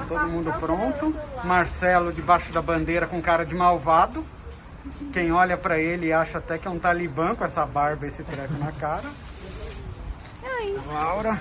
Todo mundo pronto. Marcelo debaixo da bandeira com cara de malvado. Quem olha pra ele acha até que é um talibã com essa barba e esse treco na cara. Laura.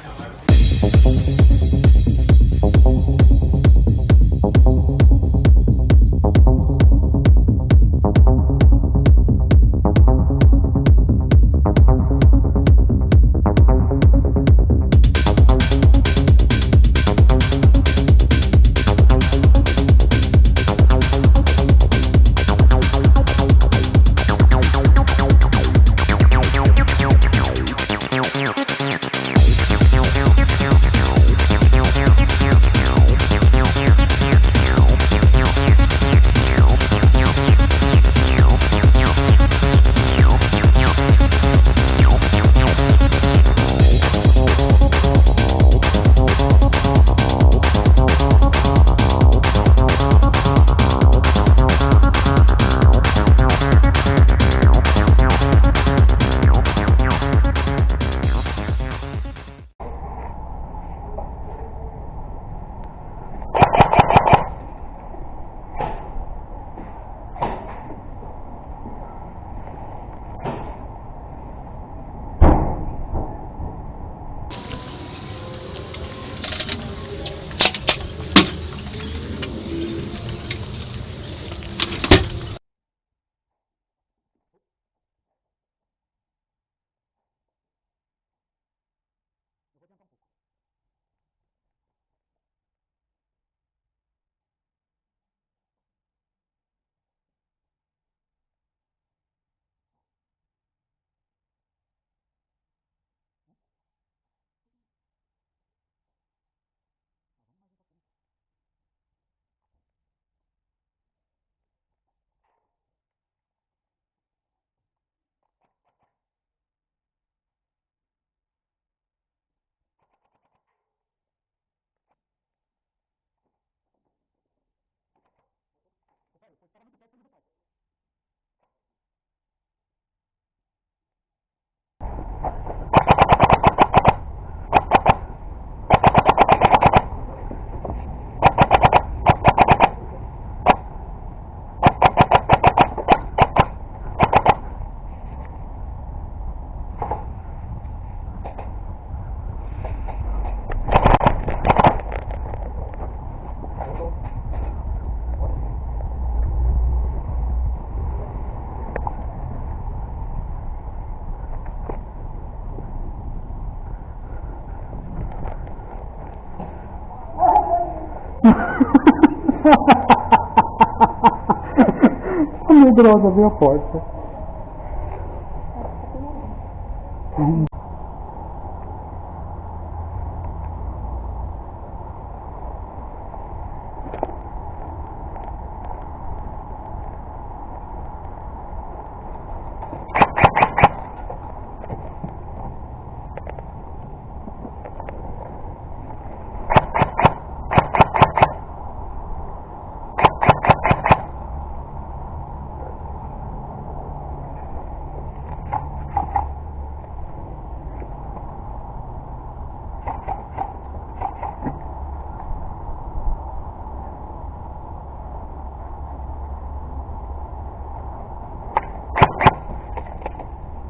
A medrosa abriu a porta.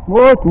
Morto.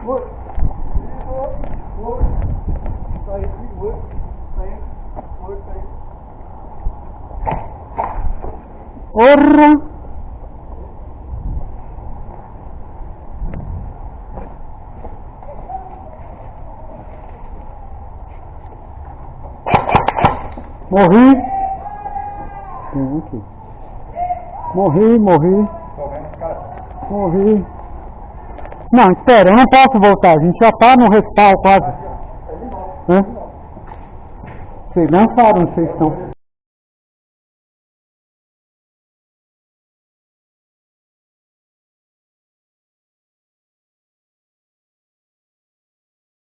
Morto. Morto. Tá aí, morto. Tá aí. Morto, tá aí. Orra! Morri. Tem aqui. Morri. Morri. Não, espera, eu não posso voltar. A gente já tá no respawn quase. Hã? Vocês lançaram, vocês estão.